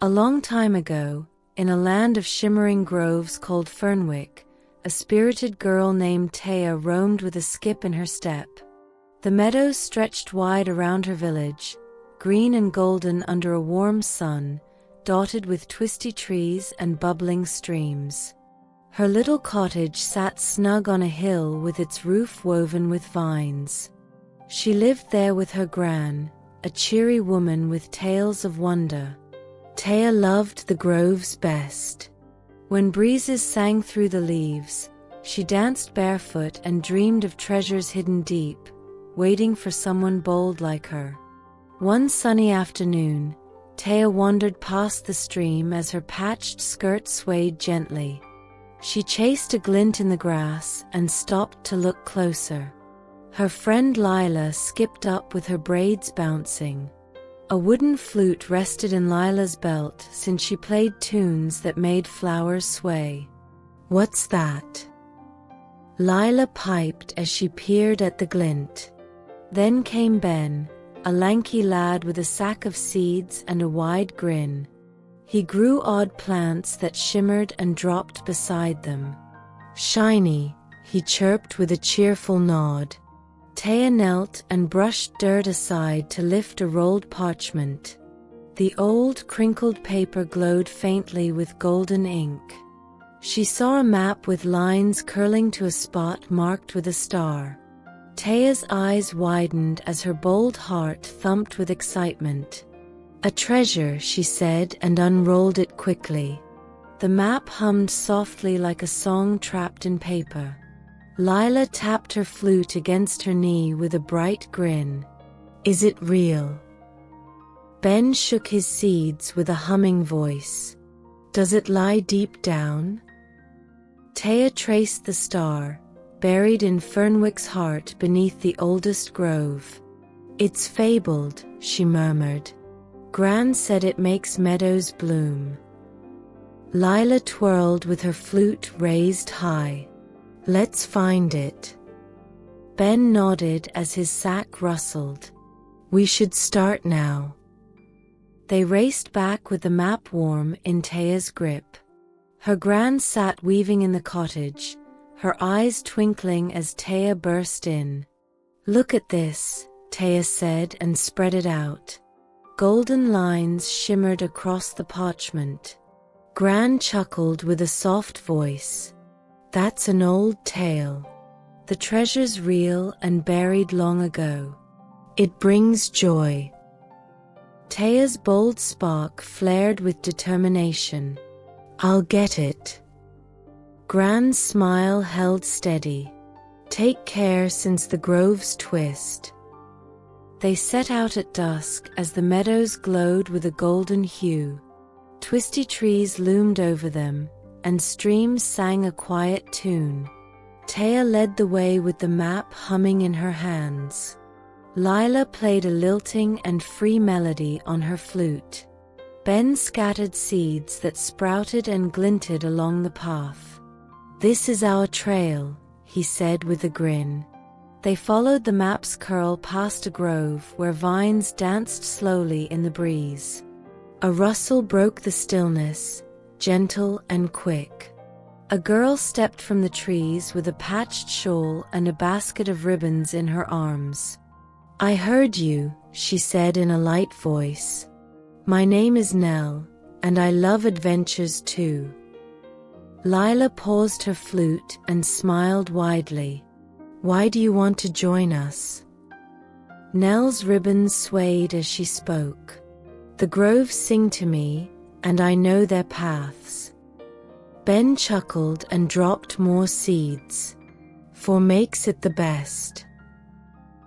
A long time ago, in a land of shimmering groves called Fernwick, a spirited girl named Taya roamed with a skip in her step. The meadows stretched wide around her village, green and golden under a warm sun, dotted with twisty trees and bubbling streams. Her little cottage sat snug on a hill with its roof woven with vines. She lived there with her gran, a cheery woman with tales of wonder. Taya loved the groves best. When breezes sang through the leaves, she danced barefoot and dreamed of treasures hidden deep, waiting for someone bold like her. One sunny afternoon, Taya wandered past the stream as her patched skirt swayed gently. She chased a glint in the grass and stopped to look closer. Her friend Lila skipped up with her braids bouncing. A wooden flute rested in Lila's belt since she played tunes that made flowers sway. "What's that?" Lila piped as she peered at the glint. Then came Ben, a lanky lad with a sack of seeds and a wide grin. He grew odd plants that shimmered and dropped beside them. "Shiny," he chirped with a cheerful nod. Taya knelt and brushed dirt aside to lift a rolled parchment. The old, crinkled paper glowed faintly with golden ink. She saw a map with lines curling to a spot marked with a star. Taya's eyes widened as her bold heart thumped with excitement. "A treasure," she said, and unrolled it quickly. The map hummed softly like a song trapped in paper. Lila tapped her flute against her knee with a bright grin. "Is it real?" Ben shook his seeds with a humming voice. "Does it lie deep down?" Taya traced the star, buried in Fernwick's heart beneath the oldest grove. "It's fabled," she murmured. "Gran said it makes meadows bloom." Lila twirled with her flute raised high. "Let's find it." Ben nodded as his sack rustled. "We should start now." They raced back with the map warm in Taya's grip. Her gran sat weaving in the cottage, her eyes twinkling as Taya burst in. "Look at this," Taya said and spread it out. Golden lines shimmered across the parchment. Gran chuckled with a soft voice. "That's an old tale. The treasure's real and buried long ago. It brings joy." Taya's bold spark flared with determination. "I'll get it." Gran's smile held steady. "Take care since the groves twist." They set out at dusk as the meadows glowed with a golden hue. Twisty trees loomed over them, and streams sang a quiet tune. Taya led the way with the map humming in her hands. Lila played a lilting and free melody on her flute. Ben scattered seeds that sprouted and glinted along the path. "This is our trail," he said with a grin. They followed the map's curl past a grove where vines danced slowly in the breeze. A rustle broke the stillness, gentle and quick. A girl stepped from the trees with a patched shawl and a basket of ribbons in her arms. "I heard you," she said in a light voice. "My name is Nell, and I love adventures too." Lila paused her flute and smiled widely. "Why do you want to join us?" Nell's ribbons swayed as she spoke. "The groves sing to me, and I know their paths." Ben chuckled and dropped more seeds. "For makes it the best."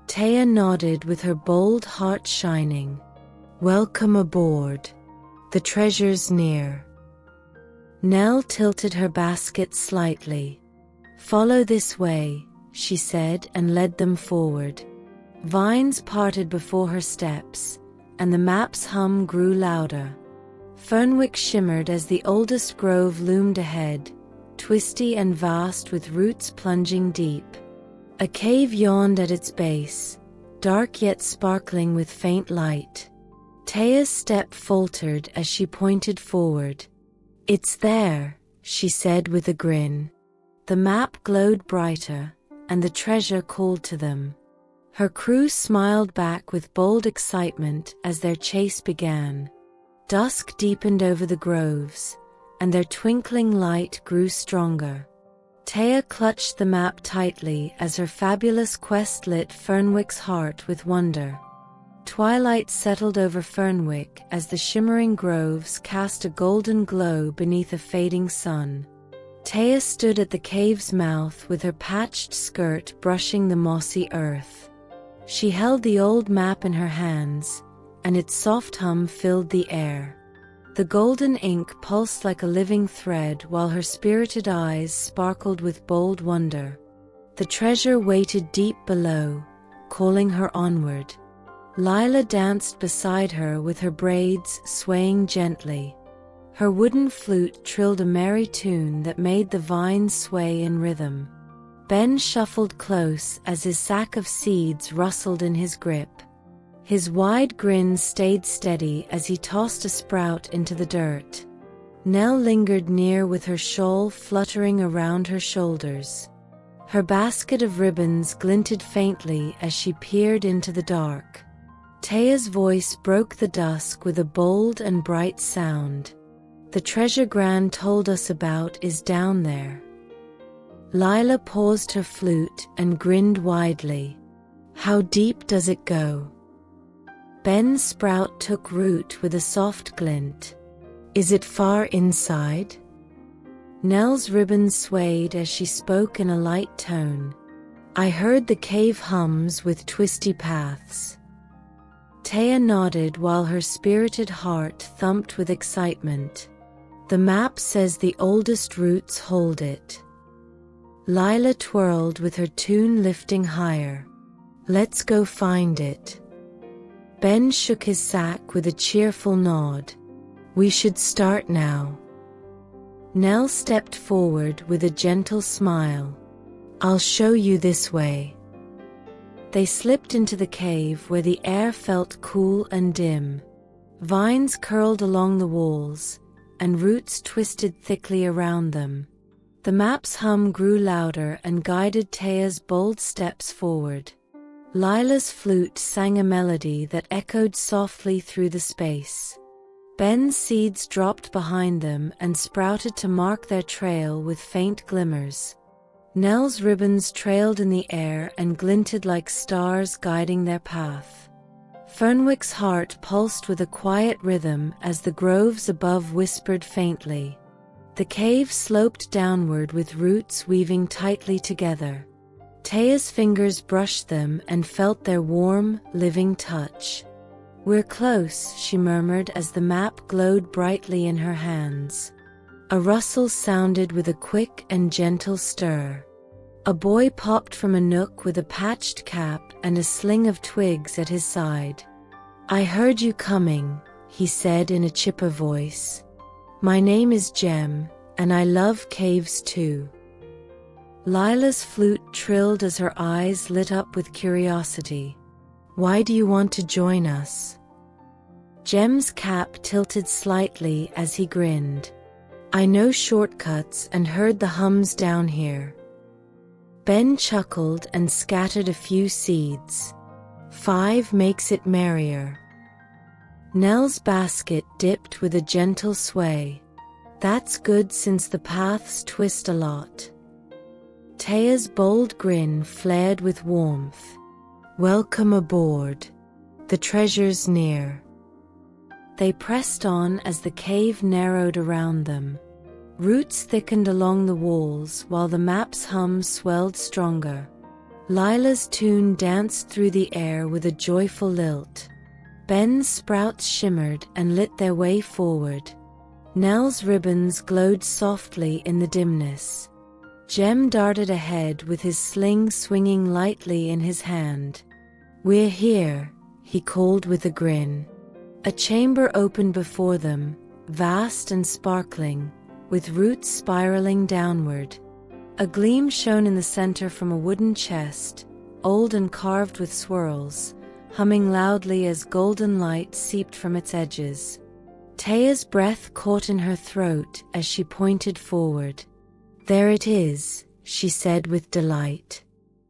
Taya nodded with her bold heart shining. "Welcome aboard. The treasure's near." Nell tilted her basket slightly. "Follow this way," she said and led them forward. Vines parted before her steps, and the map's hum grew louder. Fernwick shimmered as the oldest grove loomed ahead, twisty and vast with roots plunging deep. A cave yawned at its base, dark yet sparkling with faint light. Taya's step faltered as she pointed forward. "It's there," she said with a grin. The map glowed brighter, and the treasure called to them. Her crew smiled back with bold excitement as their chase began. Dusk deepened over the groves, and their twinkling light grew stronger. Taya clutched the map tightly as her fabulous quest lit Fernwick's heart with wonder. Twilight settled over Fernwick as the shimmering groves cast a golden glow beneath a fading sun. Taya stood at the cave's mouth with her patched skirt brushing the mossy earth. She held the old map in her hands, and its soft hum filled the air. The golden ink pulsed like a living thread while her spirited eyes sparkled with bold wonder. The treasure waited deep below, calling her onward. Lila danced beside her with her braids swaying gently. Her wooden flute trilled a merry tune that made the vines sway in rhythm. Ben shuffled close as his sack of seeds rustled in his grip. His wide grin stayed steady as he tossed a sprout into the dirt. Nell lingered near with her shawl fluttering around her shoulders. Her basket of ribbons glinted faintly as she peered into the dark. Taya's voice broke the dusk with a bold and bright sound. "The treasure Gran told us about is down there." Lila paused her flute and grinned widely. "How deep does it go?" Ben's sprout took root with a soft glint. "Is it far inside?" Nell's ribbons swayed as she spoke in a light tone. "I heard the cave hums with twisty paths." Taya nodded while her spirited heart thumped with excitement. "The map says the oldest roots hold it." Lila twirled with her tune lifting higher. "Let's go find it." Ben shook his sack with a cheerful nod. "We should start now." Nell stepped forward with a gentle smile. "I'll show you this way." They slipped into the cave where the air felt cool and dim. Vines curled along the walls, and roots twisted thickly around them. The map's hum grew louder and guided Taya's bold steps forward. Lila's flute sang a melody that echoed softly through the space. Ben's seeds dropped behind them and sprouted to mark their trail with faint glimmers. Nell's ribbons trailed in the air and glinted like stars guiding their path. Fernwick's heart pulsed with a quiet rhythm as the groves above whispered faintly. The cave sloped downward with roots weaving tightly together. Taya's fingers brushed them and felt their warm, living touch. "We're close," she murmured as the map glowed brightly in her hands. A rustle sounded with a quick and gentle stir. A boy popped from a nook with a patched cap and a sling of twigs at his side. "I heard you coming," he said in a chipper voice. "My name is Jem, and I love caves too." Lila's flute trilled as her eyes lit up with curiosity. "Why do you want to join us?" Jem's cap tilted slightly as he grinned. "I know shortcuts and heard the hums down here." Ben chuckled and scattered a few seeds. "5 makes it merrier." Nell's basket dipped with a gentle sway. "That's good since the paths twist a lot." Taya's bold grin flared with warmth. "Welcome aboard. The treasure's near." They pressed on as the cave narrowed around them. Roots thickened along the walls while the map's hum swelled stronger. Lila's tune danced through the air with a joyful lilt. Ben's sprouts shimmered and lit their way forward. Nell's ribbons glowed softly in the dimness. Jem darted ahead with his sling swinging lightly in his hand. "We're here," he called with a grin. A chamber opened before them, vast and sparkling, with roots spiraling downward. A gleam shone in the center from a wooden chest, old and carved with swirls, humming loudly as golden light seeped from its edges. Taya's breath caught in her throat as she pointed forward. "There it is," she said with delight.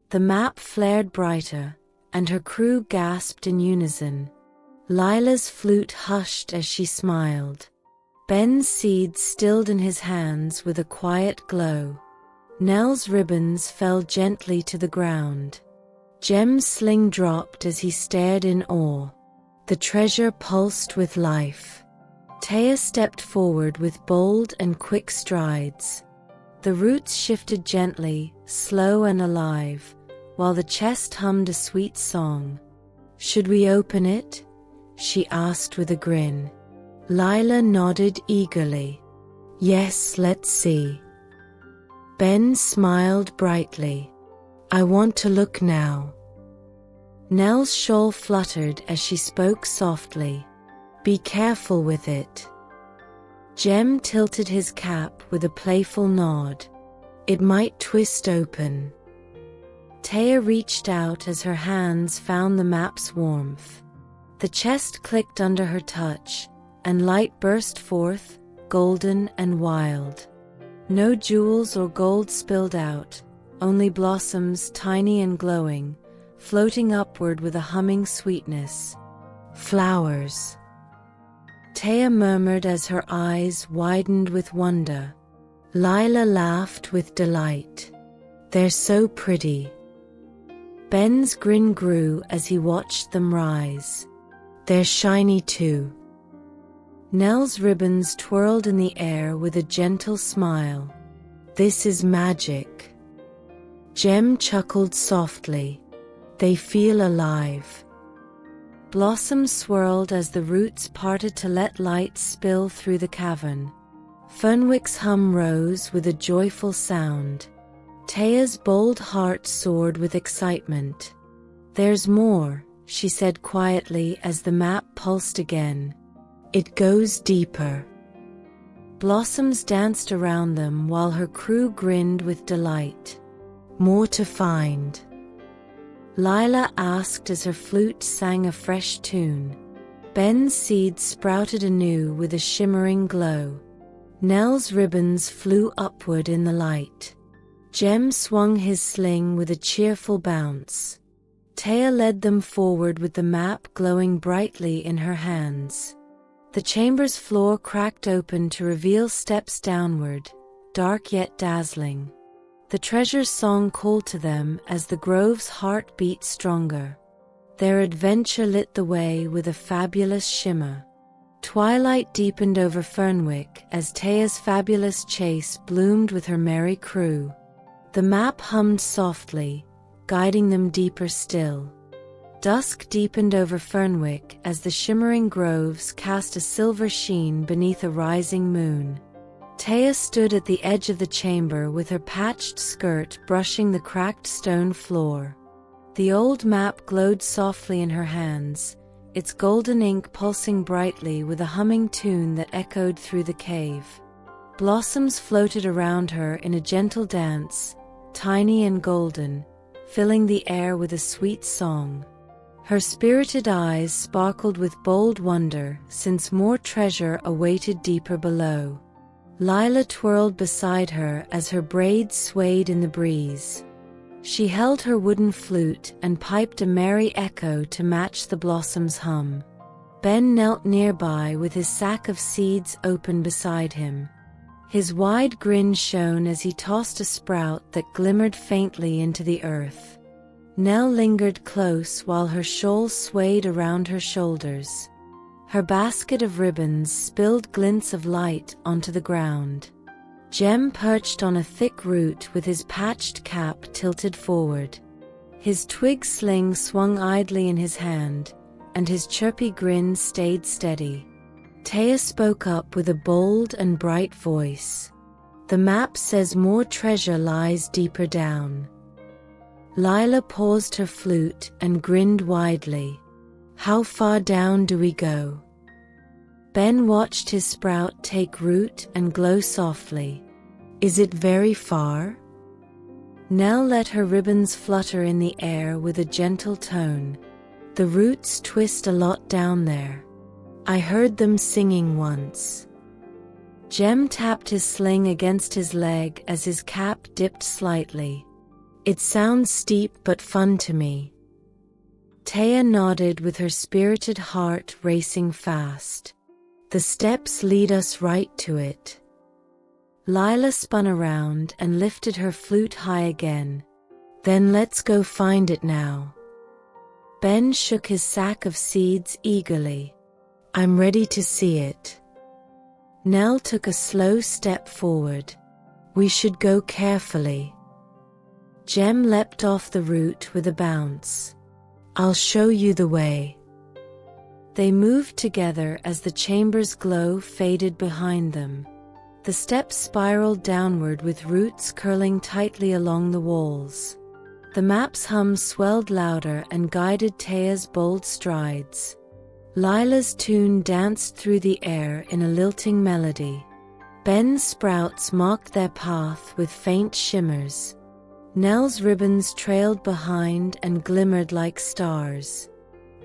The map flared brighter, and her crew gasped in unison. Lila's flute hushed as she smiled. Ben's seed stilled in his hands with a quiet glow. Nell's ribbons fell gently to the ground. Jem's sling dropped as he stared in awe. The treasure pulsed with life. Taya stepped forward with bold and quick strides. The roots shifted gently, slow and alive, while the chest hummed a sweet song. "Should we open it?" she asked with a grin. Lila nodded eagerly. "Yes, let's see." Ben smiled brightly. "I want to look now." Nell's shawl fluttered as she spoke softly. "Be careful with it." Jem tilted his cap with a playful nod. "It might twist open." Taya reached out as her hands found the map's warmth. The chest clicked under her touch, and light burst forth, golden and wild. No jewels or gold spilled out, only blossoms tiny and glowing, floating upward with a humming sweetness. "Flowers," Taya murmured as her eyes widened with wonder. Lila laughed with delight. "They're so pretty." Ben's grin grew as he watched them rise. "They're shiny too." Nell's ribbons twirled in the air with a gentle smile. "This is magic." Jem chuckled softly. "They feel alive." Blossoms swirled as the roots parted to let light spill through the cavern. Fernwick's hum rose with a joyful sound. Taya's bold heart soared with excitement. "There's more," she said quietly as the map pulsed again. "It goes deeper." Blossoms danced around them while her crew grinned with delight. "More to find?" Lila asked as her flute sang a fresh tune. Ben's seed sprouted anew with a shimmering glow. Nell's ribbons flew upward in the light. Jem swung his sling with a cheerful bounce. Taya led them forward with the map glowing brightly in her hands. The chamber's floor cracked open to reveal steps downward, dark yet dazzling. The treasure's song called to them as the grove's heart beat stronger. Their adventure lit the way with a fabulous shimmer. Twilight deepened over Fernwick as Taya's fabulous chase bloomed with her merry crew. The map hummed softly, guiding them deeper still. Dusk deepened over Fernwick as the shimmering groves cast a silver sheen beneath a rising moon. Taya stood at the edge of the chamber with her patched skirt brushing the cracked stone floor. The old map glowed softly in her hands, its golden ink pulsing brightly with a humming tune that echoed through the cave. Blossoms floated around her in a gentle dance, tiny and golden, filling the air with a sweet song. Her spirited eyes sparkled with bold wonder since more treasure awaited deeper below. Lila twirled beside her as her braids swayed in the breeze. She held her wooden flute and piped a merry echo to match the blossom's hum. Ben knelt nearby with his sack of seeds open beside him. His wide grin shone as he tossed a sprout that glimmered faintly into the earth. Nell lingered close while her shawl swayed around her shoulders. Her basket of ribbons spilled glints of light onto the ground. Jem perched on a thick root with his patched cap tilted forward. His twig sling swung idly in his hand, and his chirpy grin stayed steady. Taya spoke up with a bold and bright voice. "The map says more treasure lies deeper down." Lila paused her flute and grinned widely. "How far down do we go?" Ben watched his sprout take root and glow softly. "Is it very far?" Nell let her ribbons flutter in the air with a gentle tone. The roots twist a lot down there. I heard them singing once. Jem tapped his sling against his leg as his cap dipped slightly. It sounds steep but fun to me. Taya nodded with her spirited heart racing fast. The steps lead us right to it. Lila spun around and lifted her flute high again. Then let's go find it now. Ben shook his sack of seeds eagerly. I'm ready to see it. Nell took a slow step forward. We should go carefully. Jem leapt off the root with a bounce. I'll show you the way. They moved together as the chamber's glow faded behind them. The steps spiraled downward with roots curling tightly along the walls. The map's hum swelled louder and guided Taya's bold strides. Lila's tune danced through the air in a lilting melody. Ben's sprouts mocked their path with faint shimmers. Nell's ribbons trailed behind and glimmered like stars.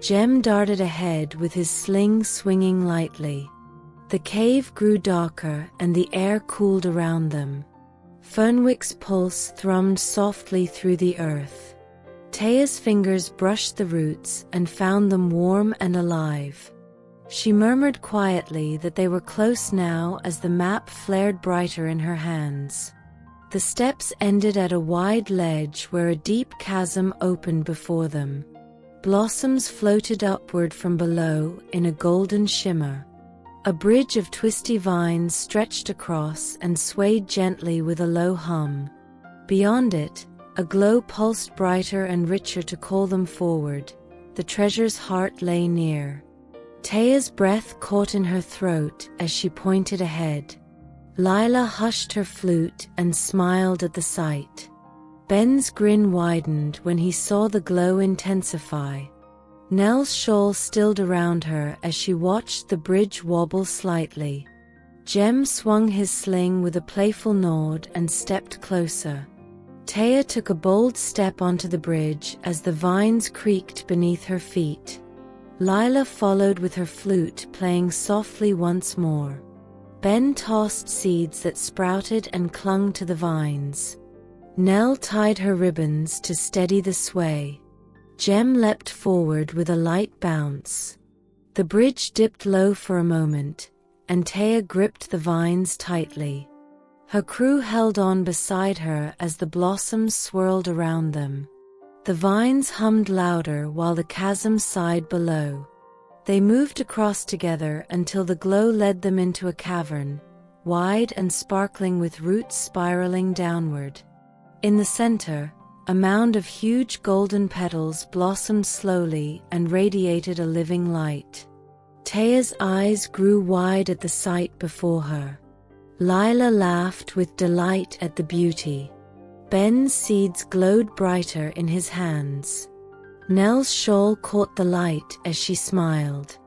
Jem darted ahead with his sling swinging lightly. The cave grew darker and the air cooled around them. Fernwick's pulse thrummed softly through the earth. Taya's fingers brushed the roots and found them warm and alive. She murmured quietly that they were close now as the map flared brighter in her hands. The steps ended at a wide ledge where a deep chasm opened before them. Blossoms floated upward from below in a golden shimmer. A bridge of twisty vines stretched across and swayed gently with a low hum. Beyond it, a glow pulsed brighter and richer to call them forward. The treasure's heart lay near. Taya's breath caught in her throat as she pointed ahead. Lila hushed her flute and smiled at the sight. Ben's grin widened when he saw the glow intensify. Nell's shawl stilled around her as she watched the bridge wobble slightly. Jem swung his sling with a playful nod and stepped closer. Taya took a bold step onto the bridge as the vines creaked beneath her feet. Lila followed with her flute playing softly once more. Ben tossed seeds that sprouted and clung to the vines. Nell tied her ribbons to steady the sway. Jem leapt forward with a light bounce. The bridge dipped low for a moment, and Taya gripped the vines tightly. Her crew held on beside her as the blossoms swirled around them. The vines hummed louder while the chasm sighed below. They moved across together until the glow led them into a cavern, wide and sparkling with roots spiraling downward. In the center, a mound of huge golden petals blossomed slowly and radiated a living light. Taya's eyes grew wide at the sight before her. Lila laughed with delight at the beauty. Ben's seeds glowed brighter in his hands. Nell's shawl caught the light as she smiled.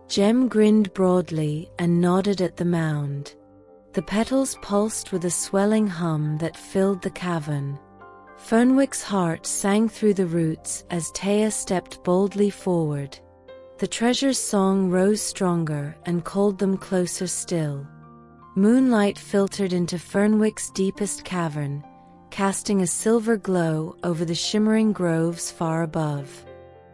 Jem grinned broadly and nodded at the mound. The petals pulsed with a swelling hum that filled the cavern. Fernwick's heart sang through the roots as Taya stepped boldly forward. The treasure's song rose stronger and called them closer still. Moonlight filtered into Fernwick's deepest cavern, casting a silver glow over the shimmering groves far above.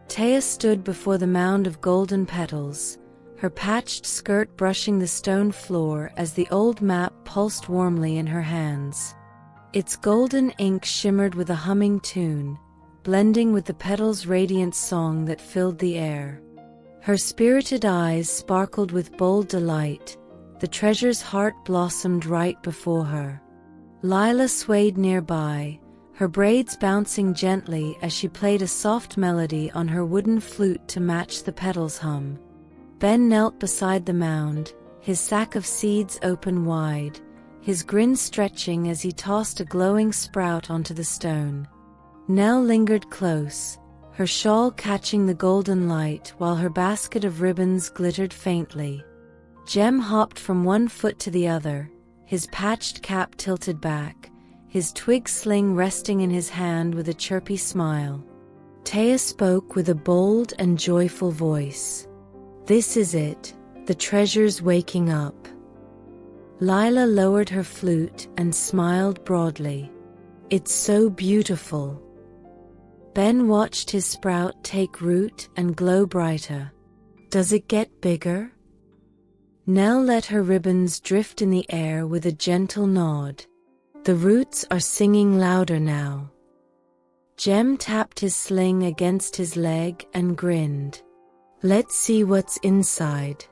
Taya stood before the mound of golden petals, her patched skirt brushing the stone floor as the old map pulsed warmly in her hands. Its golden ink shimmered with a humming tune, blending with the petals' radiant song that filled the air. Her spirited eyes sparkled with bold delight. The treasure's heart blossomed right before her. Lila swayed nearby, her braids bouncing gently as she played a soft melody on her wooden flute to match the petals' hum. Ben knelt beside the mound, his sack of seeds open wide, his grin stretching as he tossed a glowing sprout onto the stone. Nell lingered close, her shawl catching the golden light while her basket of ribbons glittered faintly. Jem hopped from one foot to the other, his patched cap tilted back, his twig sling resting in his hand with a chirpy smile. Taya spoke with a bold and joyful voice. "This is it, the treasure's waking up." Lila lowered her flute and smiled broadly. "It's so beautiful." Ben watched his sprout take root and glow brighter. "Does it get bigger?" Nell let her ribbons drift in the air with a gentle nod. "The roots are singing louder now." Jem tapped his sling against his leg and grinned. "Let's see what's inside."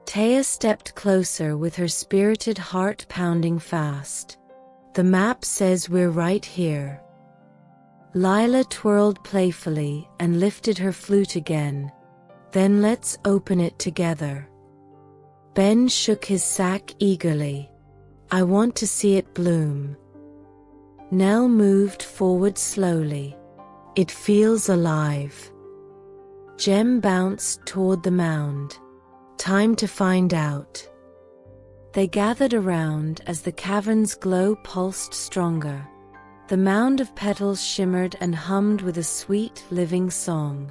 Taya stepped closer with her spirited heart pounding fast. "The map says we're right here." Lila twirled playfully and lifted her flute again. "Then let's open it together." Ben shook his sack eagerly. "I want to see it bloom." Nell moved forward slowly. "It feels alive." Jem bounced toward the mound. "Time to find out." They gathered around as the cavern's glow pulsed stronger. The mound of petals shimmered and hummed with a sweet, living song.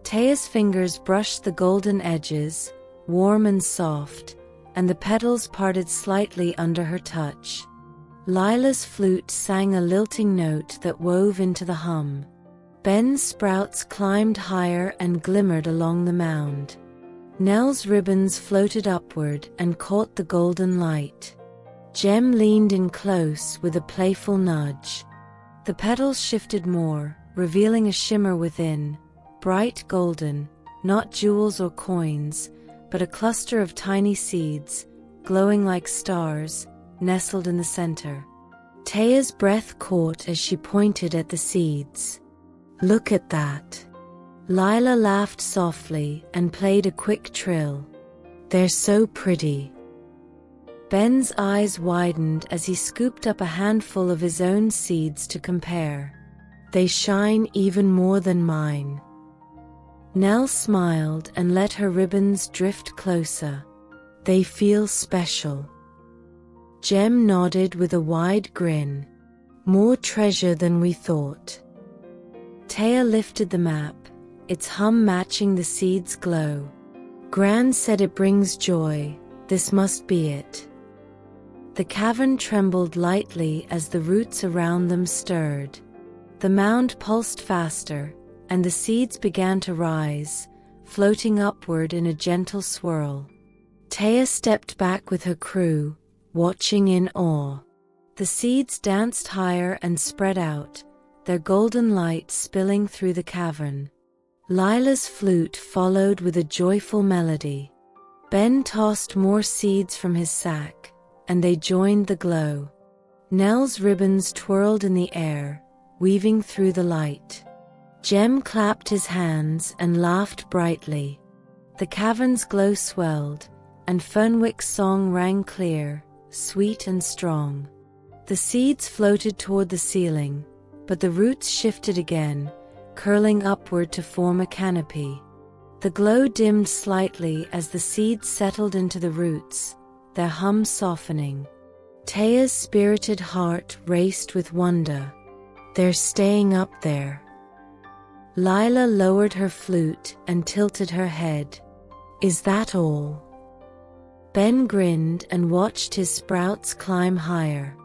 Taya's fingers brushed the golden edges, warm and soft, and the petals parted slightly under her touch. Lila's flute sang a lilting note that wove into the hum. Ben's sprouts climbed higher and glimmered along the mound. Nell's ribbons floated upward and caught the golden light. Jem leaned in close with a playful nudge. The petals shifted more, revealing a shimmer within, bright golden, not jewels or coins, but a cluster of tiny seeds, glowing like stars, nestled in the center. Taya's breath caught as she pointed at the seeds. "Look at that." Lila laughed softly and played a quick trill. "They're so pretty." Ben's eyes widened as he scooped up a handful of his own seeds to compare. "They shine even more than mine." Nell smiled and let her ribbons drift closer. "They feel special." Jem nodded with a wide grin. "More treasure than we thought." Taya lifted the map, its hum matching the seed's glow. "Gran said it brings joy, this must be it." The cavern trembled lightly as the roots around them stirred. The mound pulsed faster, and the seeds began to rise, floating upward in a gentle swirl. Taya stepped back with her crew, watching in awe. The seeds danced higher and spread out, their golden light spilling through the cavern. Lila's flute followed with a joyful melody. Ben tossed more seeds from his sack, and they joined the glow. Nell's ribbons twirled in the air, weaving through the light. Jem clapped his hands and laughed brightly. The cavern's glow swelled, and Fernwick's song rang clear, sweet and strong. The seeds floated toward the ceiling, but the roots shifted again, curling upward to form a canopy. The glow dimmed slightly as the seeds settled into the roots, their hum softening. Taya's spirited heart raced with wonder. "They're staying up there." Lila lowered her flute and tilted her head. "Is that all?" Ben grinned and watched his sprouts climb higher.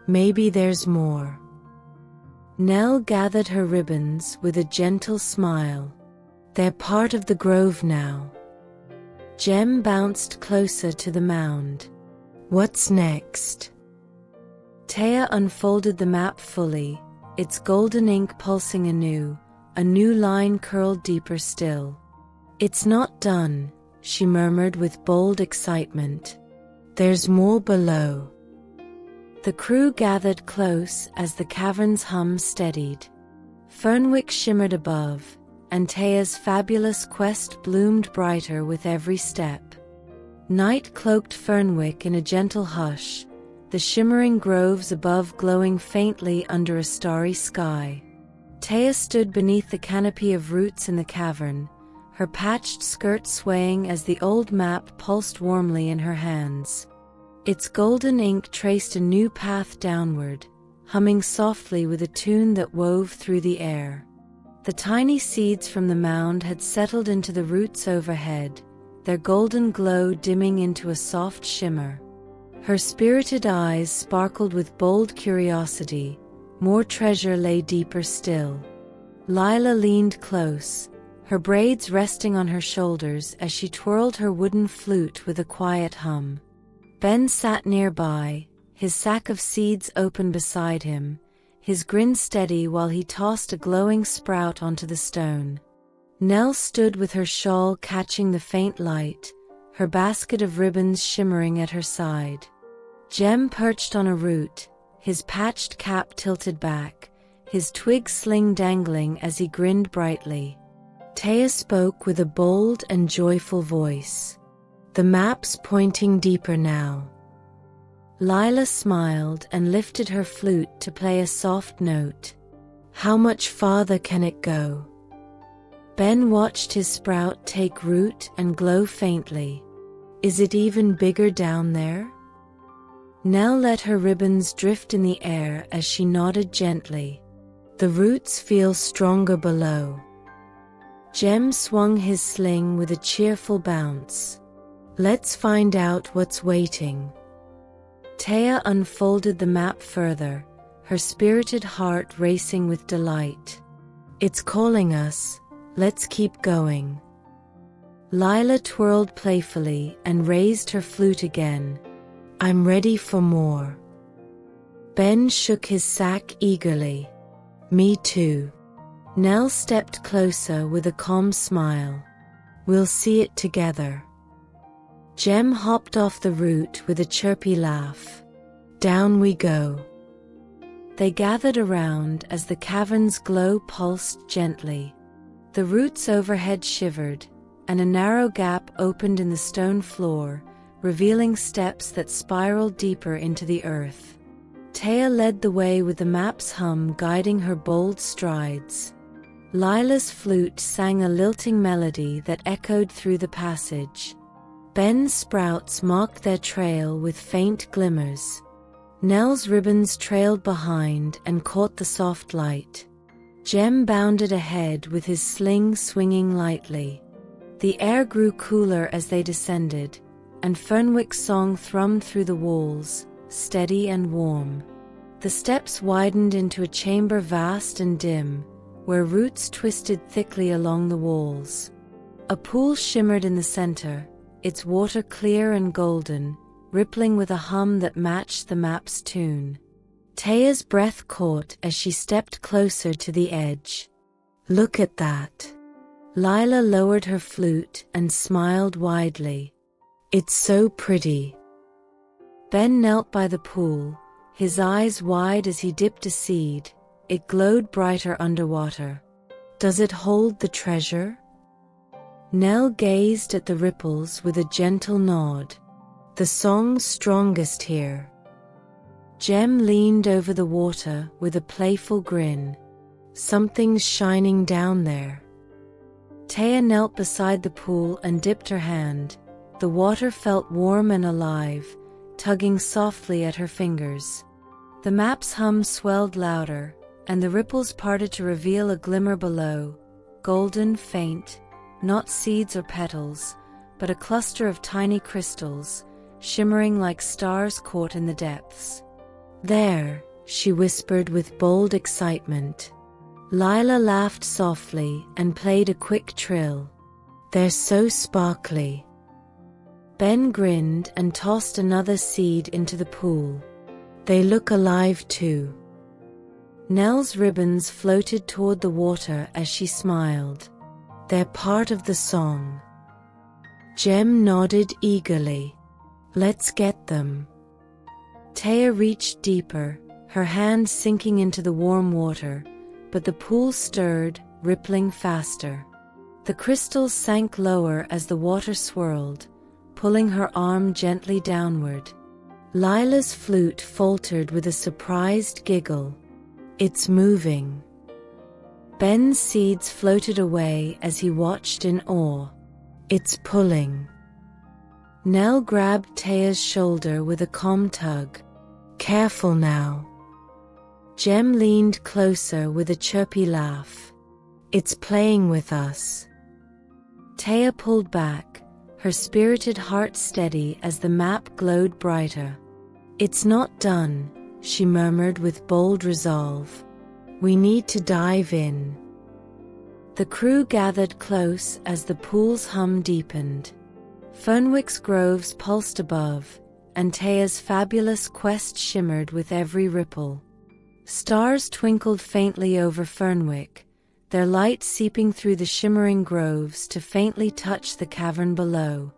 "Maybe there's more." Nell gathered her ribbons with a gentle smile. "They're part of the grove now." Jem bounced closer to the mound. "What's next?" Taya unfolded the map fully, its golden ink pulsing anew, a new line curled deeper still. "It's not done," she murmured with bold excitement. "There's more below." The crew gathered close as the cavern's hum steadied. Fernwick shimmered above, and Taya's fabulous quest bloomed brighter with every step. Night cloaked Fernwick in a gentle hush, the shimmering groves above glowing faintly under a starry sky. Taya stood beneath the canopy of roots in the cavern, her patched skirt swaying as the old map pulsed warmly in her hands. Its golden ink traced a new path downward, humming softly with a tune that wove through the air. The tiny seeds from the mound had settled into the roots overhead, their golden glow dimming into a soft shimmer. Her spirited eyes sparkled with bold curiosity. More treasure lay deeper still. Lila leaned close, her braids resting on her shoulders as she twirled her wooden flute with a quiet hum. Ben sat nearby, his sack of seeds open beside him, his grin steady while he tossed a glowing sprout onto the stone. Nell stood with her shawl catching the faint light, her basket of ribbons shimmering at her side. Jem perched on a root, his patched cap tilted back, his twig sling dangling as he grinned brightly. Taya spoke with a bold and joyful voice. The map's pointing deeper now. Lila smiled and lifted her flute to play a soft note. How much farther can it go? Ben watched his sprout take root and glow faintly. Is it even bigger down there? Nell let her ribbons drift in the air as she nodded gently. The roots feel stronger below. Jem swung his sling with a cheerful bounce. Let's find out what's waiting. Taya unfolded the map further, her spirited heart racing with delight. It's calling us, let's keep going. Lila twirled playfully and raised her flute again. I'm ready for more. Ben shook his sack eagerly. Me too. Nell stepped closer with a calm smile. We'll see it together. Jem hopped off the root with a chirpy laugh. Down we go. They gathered around as the cavern's glow pulsed gently. The roots overhead shivered, and a narrow gap opened in the stone floor, revealing steps that spiraled deeper into the earth. Taya led the way with the map's hum guiding her bold strides. Lila's flute sang a lilting melody that echoed through the passage. Ben's sprouts marked their trail with faint glimmers. Nell's ribbons trailed behind and caught the soft light. Jem bounded ahead with his sling swinging lightly. The air grew cooler as they descended, and Fernwick's song thrummed through the walls, steady and warm. The steps widened into a chamber vast and dim, where roots twisted thickly along the walls. A pool shimmered in the center, its water clear and golden, rippling with a hum that matched the map's tune. Taya's breath caught as she stepped closer to the edge. Look at that. Lila lowered her flute and smiled widely. It's so pretty. Ben knelt by the pool, his eyes wide as he dipped a seed. It glowed brighter underwater. Does it hold the treasure? Nell gazed at the ripples with a gentle nod. The song's strongest here. Jem leaned over the water with a playful grin. Something's shining down there. Taya knelt beside the pool and dipped her hand. The water felt warm and alive, tugging softly at her fingers. The map's hum swelled louder, and the ripples parted to reveal a glimmer below, golden, faint, not seeds or petals, but a cluster of tiny crystals, shimmering like stars caught in the depths. There, she whispered with bold excitement. Lila laughed softly and played a quick trill. They're so sparkly. Ben grinned and tossed another seed into the pool. They look alive too. Nell's ribbons floated toward the water as she smiled. They're part of the song. Jem nodded eagerly. Let's get them. Taya reached deeper, her hand sinking into the warm water, but the pool stirred, rippling faster. The crystals sank lower as the water swirled, pulling her arm gently downward. Lila's flute faltered with a surprised giggle. It's moving. Ben's seeds floated away as he watched in awe. It's pulling. Nell grabbed Taya's shoulder with a calm tug. Careful now. Jem leaned closer with a chirpy laugh. It's playing with us. Taya pulled back, her spirited heart steady as the map glowed brighter. It's not done, she murmured with bold resolve. We need to dive in. The crew gathered close as the pool's hum deepened. Fernwick's groves pulsed above, and Taya's fabulous quest shimmered with every ripple. Stars twinkled faintly over Fernwick, their light seeping through the shimmering groves to faintly touch the cavern below.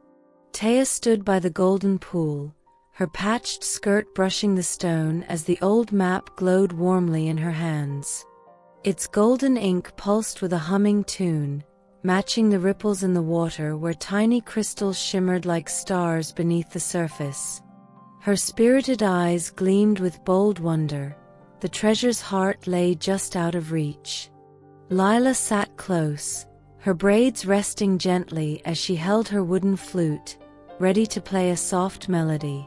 Taya stood by the golden pool, her patched skirt brushing the stone as the old map glowed warmly in her hands. Its golden ink pulsed with a humming tune, matching the ripples in the water where tiny crystals shimmered like stars beneath the surface. Her spirited eyes gleamed with bold wonder, the treasure's heart lay just out of reach. Lila sat close, her braids resting gently as she held her wooden flute, ready to play a soft melody.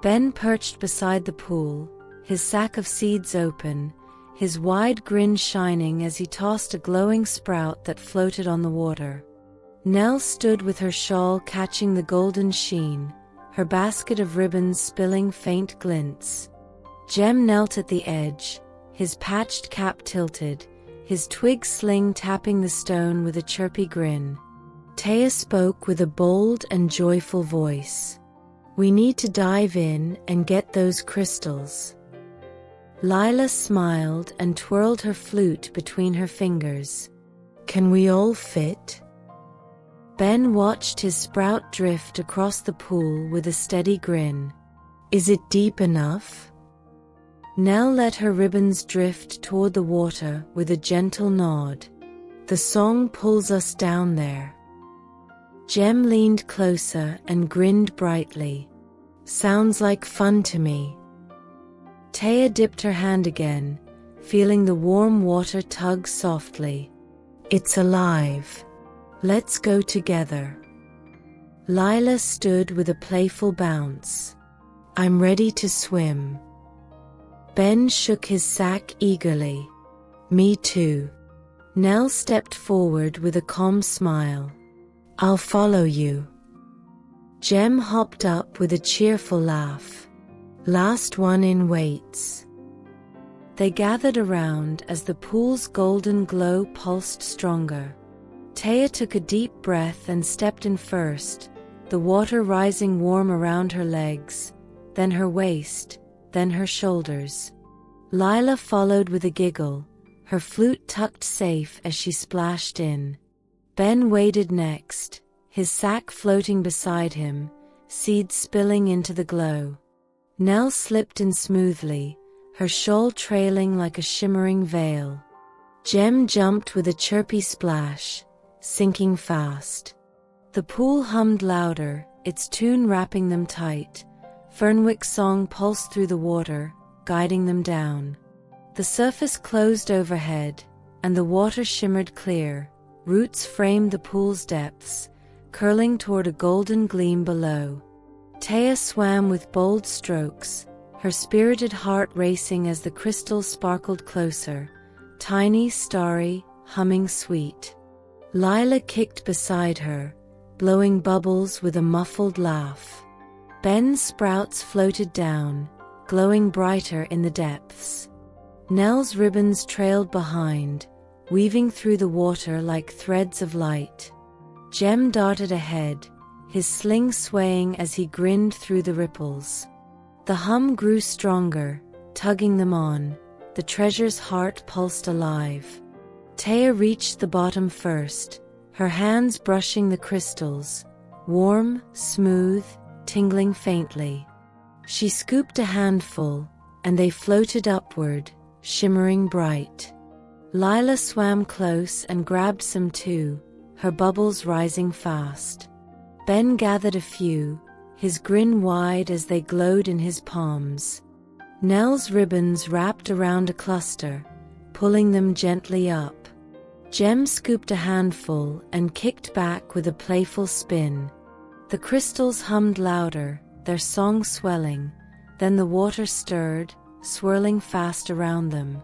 Ben perched beside the pool, his sack of seeds open, his wide grin shining as he tossed a glowing sprout that floated on the water. Nell stood with her shawl catching the golden sheen, her basket of ribbons spilling faint glints. Jem knelt at the edge, his patched cap tilted, his twig sling tapping the stone with a chirpy grin. Taya spoke with a bold and joyful voice. We need to dive in and get those crystals. Lila smiled and twirled her flute between her fingers. Can we all fit? Ben watched his sprout drift across the pool with a steady grin. Is it deep enough? Nell let her ribbons drift toward the water with a gentle nod. The song pulls us down there. Jem leaned closer and grinned brightly. Sounds like fun to me. Taya dipped her hand again, feeling the warm water tug softly. It's alive. Let's go together. Lila stood with a playful bounce. I'm ready to swim. Ben shook his sack eagerly. Me too. Nell stepped forward with a calm smile. I'll follow you. Jem hopped up with a cheerful laugh. Last one in waits. They gathered around as the pool's golden glow pulsed stronger. Taya took a deep breath and stepped in first, the water rising warm around her legs, then her waist, then her shoulders. Lila followed with a giggle, her flute tucked safe as she splashed in. Ben waded next, his sack floating beside him, seeds spilling into the glow. Nell slipped in smoothly, her shawl trailing like a shimmering veil. Jem jumped with a chirpy splash, sinking fast. The pool hummed louder, its tune wrapping them tight. Fernwick's song pulsed through the water, guiding them down. The surface closed overhead, and the water shimmered clear. Roots framed the pool's depths, curling toward a golden gleam below. Taya swam with bold strokes, her spirited heart racing as the crystals sparkled closer, tiny, starry, humming sweet. Lila kicked beside her, blowing bubbles with a muffled laugh. Ben's sprouts floated down, glowing brighter in the depths. Nell's ribbons trailed behind, weaving through the water like threads of light. Jem darted ahead, his sling swaying as he grinned through the ripples. The hum grew stronger, tugging them on, the treasure's heart pulsed alive. Taya reached the bottom first, her hands brushing the crystals, warm, smooth, tingling faintly. She scooped a handful, and they floated upward, shimmering bright. Lila swam close and grabbed some too, her bubbles rising fast. Ben gathered a few, his grin wide as they glowed in his palms. Nell's ribbons wrapped around a cluster, pulling them gently up. Jem scooped a handful and kicked back with a playful spin. The crystals hummed louder, their song swelling, then the water stirred, swirling fast around them.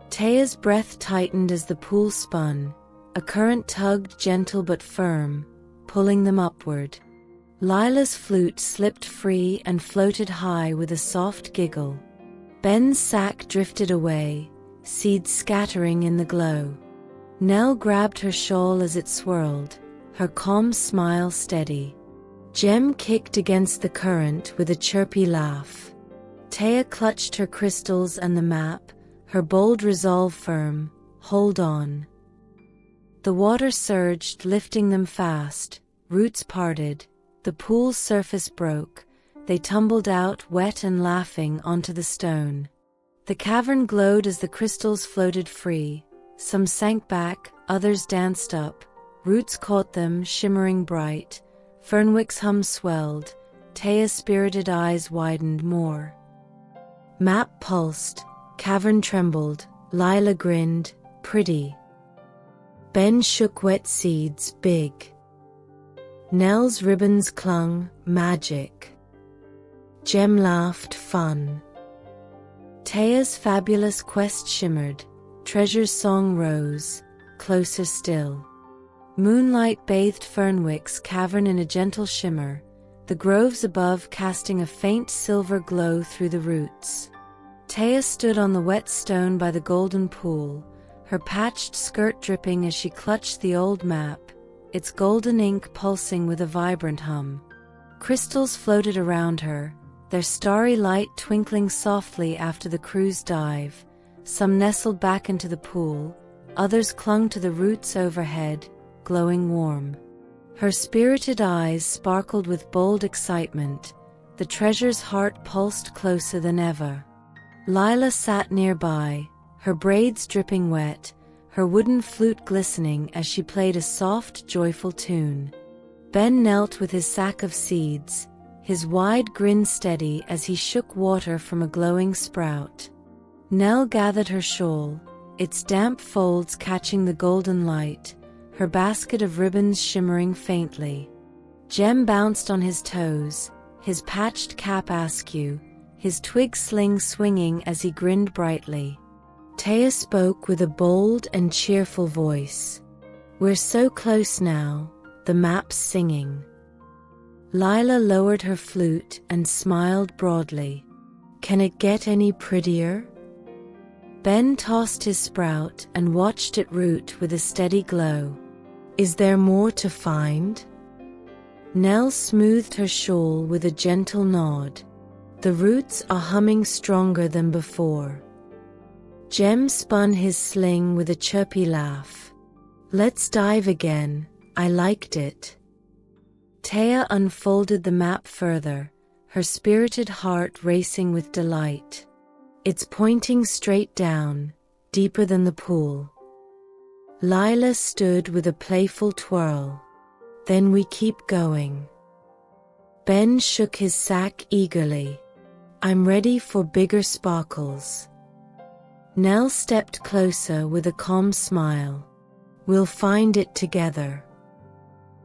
Taya's breath tightened as the pool spun, A current tugged, gentle but firm, pulling them upward. Lila's flute slipped free and floated high with a soft giggle. Ben's sack drifted away, seeds scattering in the glow. Nell grabbed her shawl as it swirled, her calm smile steady. Jem kicked against the current with a chirpy laugh. Taya clutched her crystals and the map, her bold resolve firm, hold on. The water surged, lifting them fast, roots parted, the pool's surface broke, they tumbled out, wet and laughing, onto the stone. The cavern glowed as the crystals floated free, some sank back, others danced up, roots caught them, shimmering bright, Fernwick's hum swelled, Taya's spirited eyes widened more. Map pulsed, cavern trembled, Lila grinned, pretty. Ben shook wet seeds, big. Nell's ribbons clung, magic. Jem laughed, fun. Taya's fabulous quest shimmered, treasure's song rose, closer still. Moonlight bathed Fernwick's cavern in a gentle shimmer, the groves above casting a faint silver glow through the roots. Taya stood on the wet stone by the golden pool, her patched skirt dripping as she clutched the old map, its golden ink pulsing with a vibrant hum. Crystals floated around her, their starry light twinkling softly after the crew's dive. Some nestled back into the pool, others clung to the roots overhead, glowing warm. Her spirited eyes sparkled with bold excitement, the treasure's heart pulsed closer than ever. Lila sat nearby, her braids dripping wet, her wooden flute glistening as she played a soft, joyful tune. Ben knelt with his sack of seeds, his wide grin steady as he shook water from a glowing sprout. Nell gathered her shawl, its damp folds catching the golden light, her basket of ribbons shimmering faintly. Jem bounced on his toes, his patched cap askew, his twig sling swinging as he grinned brightly. Taya spoke with a bold and cheerful voice. "We're so close now," the map's singing. Lila lowered her flute and smiled broadly. "Can it get any prettier?" Ben tossed his sprout and watched it root with a steady glow. "Is there more to find?" Nell smoothed her shawl with a gentle nod. "The roots are humming stronger than before." Jem spun his sling with a chirpy laugh. "Let's dive again, I liked it." Taya unfolded the map further, her spirited heart racing with delight. "It's pointing straight down, deeper than the pool." Lila stood with a playful twirl. "Then we keep going." Ben shook his sack eagerly. "I'm ready for bigger sparkles." Nell stepped closer with a calm smile. "We'll find it together."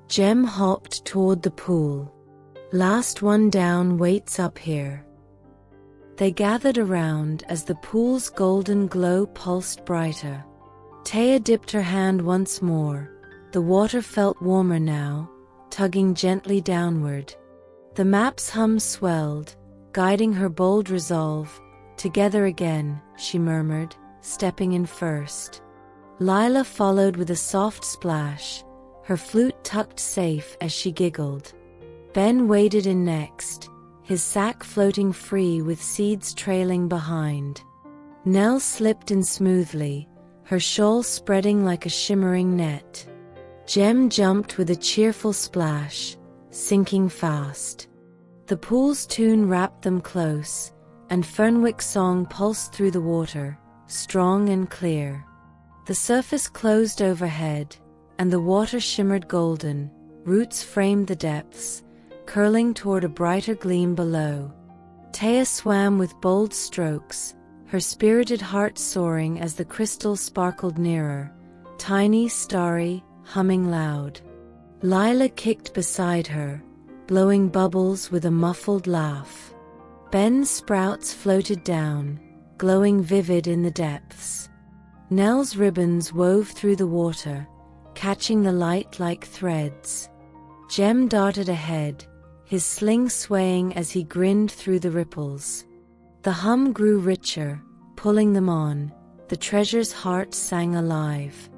Jem hopped toward the pool. "Last one down waits up here." They gathered around as the pool's golden glow pulsed brighter. Taya dipped her hand once more. The water felt warmer now, tugging gently downward. The map's hum swelled, guiding her bold resolve. "Together again," she murmured, stepping in first. Lila followed with a soft splash, her flute tucked safe as she giggled. Ben waded in next, his sack floating free with seeds trailing behind. Nell slipped in smoothly, her shawl spreading like a shimmering net. Jem jumped with a cheerful splash, sinking fast. The pool's tune wrapped them close, and Fernwick's song pulsed through the water, strong and clear. The surface closed overhead, and the water shimmered golden, roots framed the depths, curling toward a brighter gleam below. Taya swam with bold strokes, her spirited heart soaring as the crystals sparkled nearer, tiny, starry, humming loud. Lila kicked beside her, blowing bubbles with a muffled laugh. Ben's sprouts floated down, glowing vivid in the depths. Nell's ribbons wove through the water, catching the light like threads. Jem darted ahead, his sling swaying as he grinned through the ripples. The hum grew richer, pulling them on. The treasure's heart sang alive.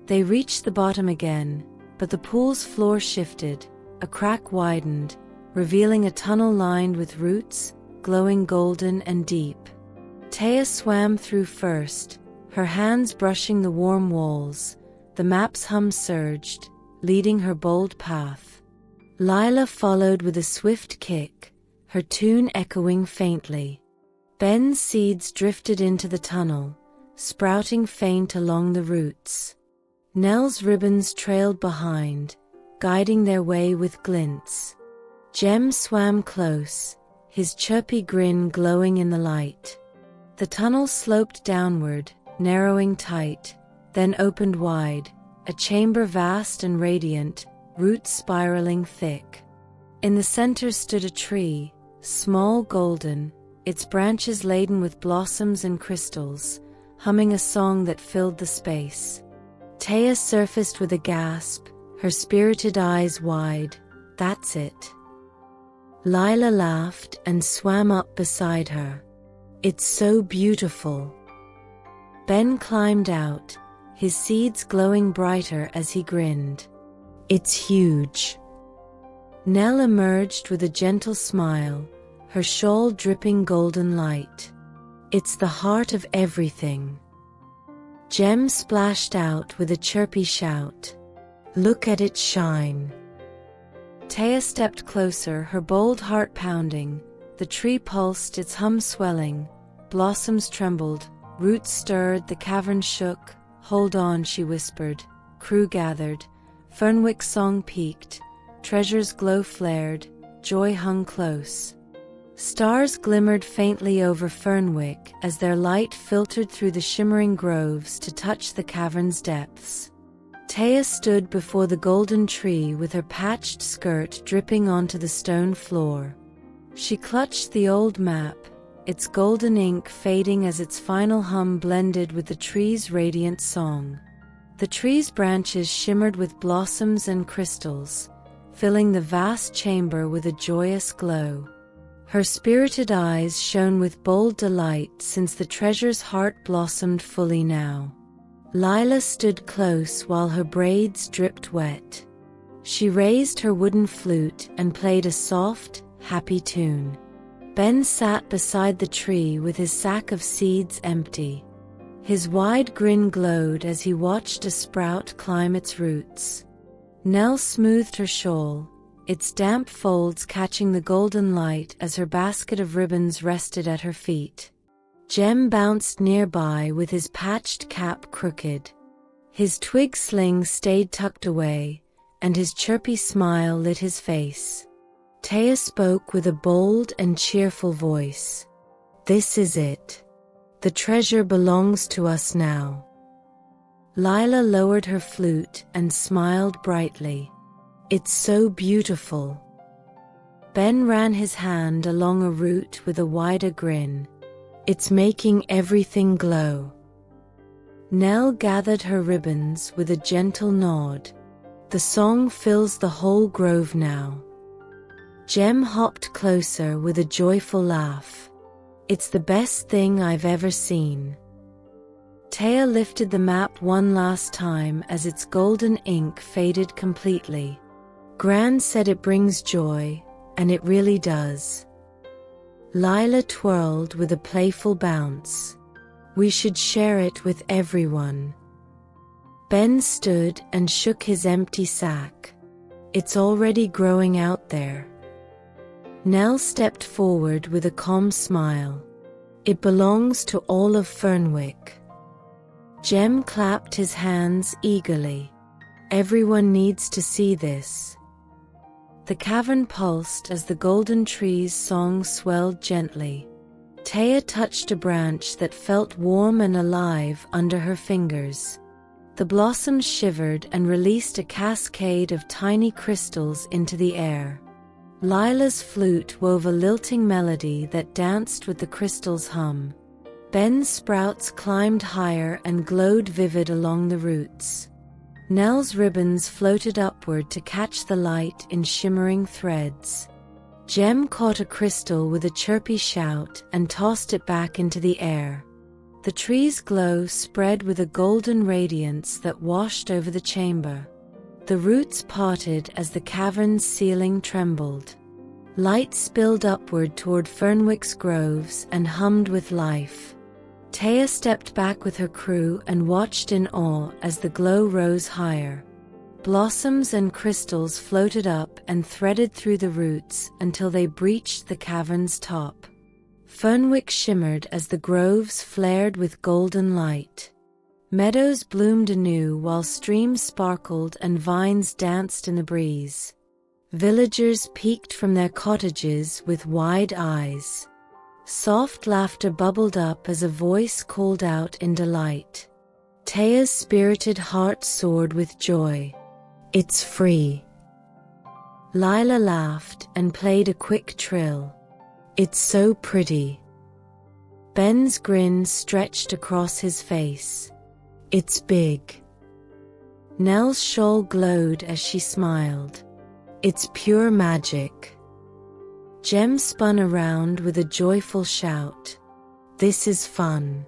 They reached the bottom again, but the pool's floor shifted. A crack widened, revealing a tunnel lined with roots, glowing golden and deep. Taya swam through first, her hands brushing the warm walls. The map's hum surged, leading her bold path. Lila followed with a swift kick, her tune echoing faintly. Ben's seeds drifted into the tunnel, sprouting faint along the roots. Nell's ribbons trailed behind, guiding their way with glints. Jem swam close, his chirpy grin glowing in the light. The tunnel sloped downward, narrowing tight, then opened wide, a chamber vast and radiant, roots spiraling thick. In the center stood a tree, small golden, its branches laden with blossoms and crystals, humming a song that filled the space. Taya surfaced with a gasp, her spirited eyes wide. That's it. Lila laughed and swam up beside her. It's so beautiful. Ben climbed out, his seeds glowing brighter as he grinned. It's huge. Nell emerged with a gentle smile, her shawl dripping golden light. It's the heart of everything. Jem splashed out with a chirpy shout. Look at it shine. Taya stepped closer, her bold heart pounding. The tree pulsed, its hum swelling. Blossoms trembled, roots stirred, the cavern shook. Hold on, she whispered. Crew gathered. Fernwick's song peaked. Treasure's glow flared. Joy hung close. Stars glimmered faintly over Fernwick as their light filtered through the shimmering groves to touch the cavern's depths. Taya stood before the golden tree with her patched skirt dripping onto the stone floor. She clutched the old map, its golden ink fading as its final hum blended with the tree's radiant song. The tree's branches shimmered with blossoms and crystals, filling the vast chamber with a joyous glow. Her spirited eyes shone with bold delight since the treasure's heart blossomed fully now. Lila stood close while her braids dripped wet. She raised her wooden flute and played a soft, happy tune. Ben sat beside the tree with his sack of seeds empty. His wide grin glowed as he watched a sprout climb its roots. Nell smoothed her shawl, its damp folds catching the golden light as her basket of ribbons rested at her feet. Jem bounced nearby with his patched cap crooked. His twig sling stayed tucked away, and his chirpy smile lit his face. Taya spoke with a bold and cheerful voice. This is it. The treasure belongs to us now. Lila lowered her flute and smiled brightly. It's so beautiful. Ben ran his hand along a root with a wider grin. It's making everything glow. Nell gathered her ribbons with a gentle nod. The song fills the whole grove now. Jem hopped closer with a joyful laugh. It's the best thing I've ever seen. Taya lifted the map one last time as its golden ink faded completely. Gran said it brings joy, and it really does. Lila twirled with a playful bounce. We should share it with everyone. Ben stood and shook his empty sack. It's already growing out there. Nell stepped forward with a calm smile. It belongs to all of Fernwick. Jem clapped his hands eagerly. Everyone needs to see this. The cavern pulsed as the golden tree's song swelled gently. Taya touched a branch that felt warm and alive under her fingers. The blossoms shivered and released a cascade of tiny crystals into the air. Lila's flute wove a lilting melody that danced with the crystal's hum. Ben's sprouts climbed higher and glowed vivid along the roots. Nell's ribbons floated upward to catch the light in shimmering threads. Jem caught a crystal with a chirpy shout and tossed it back into the air. The tree's glow spread with a golden radiance that washed over the chamber. The roots parted as the cavern's ceiling trembled. Light spilled upward toward Fernwick's groves and hummed with life. Taya stepped back with her crew and watched in awe as the glow rose higher. Blossoms and crystals floated up and threaded through the roots until they breached the cavern's top. Fernwick shimmered as the groves flared with golden light. Meadows bloomed anew while streams sparkled and vines danced in the breeze. Villagers peeked from their cottages with wide eyes. Soft laughter bubbled up as a voice called out in delight. Taya's spirited heart soared with joy. "It's free." Lila laughed and played a quick trill. "It's so pretty." Ben's grin stretched across his face. "It's big." Nell's shawl glowed as she smiled. "It's pure magic." Jem spun around with a joyful shout. "This is fun."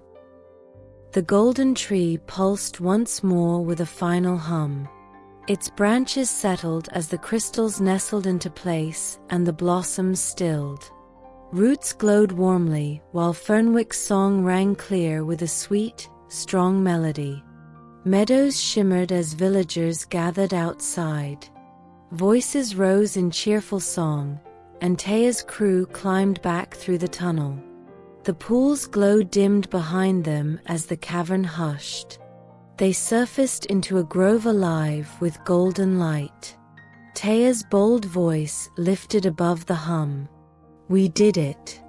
The golden tree pulsed once more with a final hum. Its branches settled as the crystals nestled into place and the blossoms stilled. Roots glowed warmly while Fernwick's song rang clear with a sweet, strong melody. Meadows shimmered as villagers gathered outside. Voices rose in cheerful song, and Taya's crew climbed back through the tunnel. The pool's glow dimmed behind them as the cavern hushed. They surfaced into a grove alive with golden light. Taya's bold voice lifted above the hum. "We did it."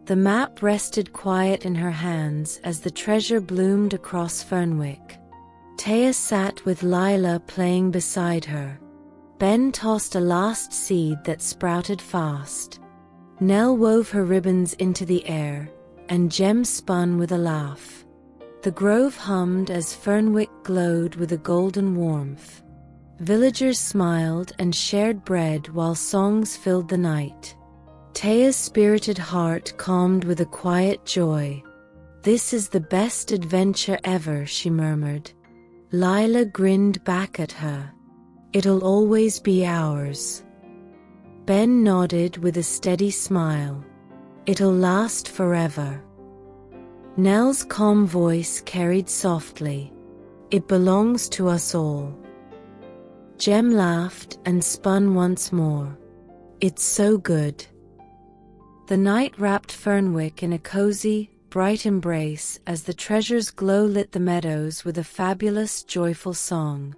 The map rested quiet in her hands as the treasure bloomed across Fernwick. Taya sat with Lila playing beside her. Ben tossed a last seed that sprouted fast. Nell wove her ribbons into the air, and Jem spun with a laugh. The grove hummed as Fernwick glowed with a golden warmth. Villagers smiled and shared bread while songs filled the night. Taya's spirited heart calmed with a quiet joy. "This is the best adventure ever," she murmured. Lila grinned back at her. "It'll always be ours." Ben nodded with a steady smile. "It'll last forever." Nell's calm voice carried softly. "It belongs to us all." Jem laughed and spun once more. "It's so good." The night wrapped Fernwick in a cozy, bright embrace as the treasure's glow lit the meadows with a fabulous, joyful song.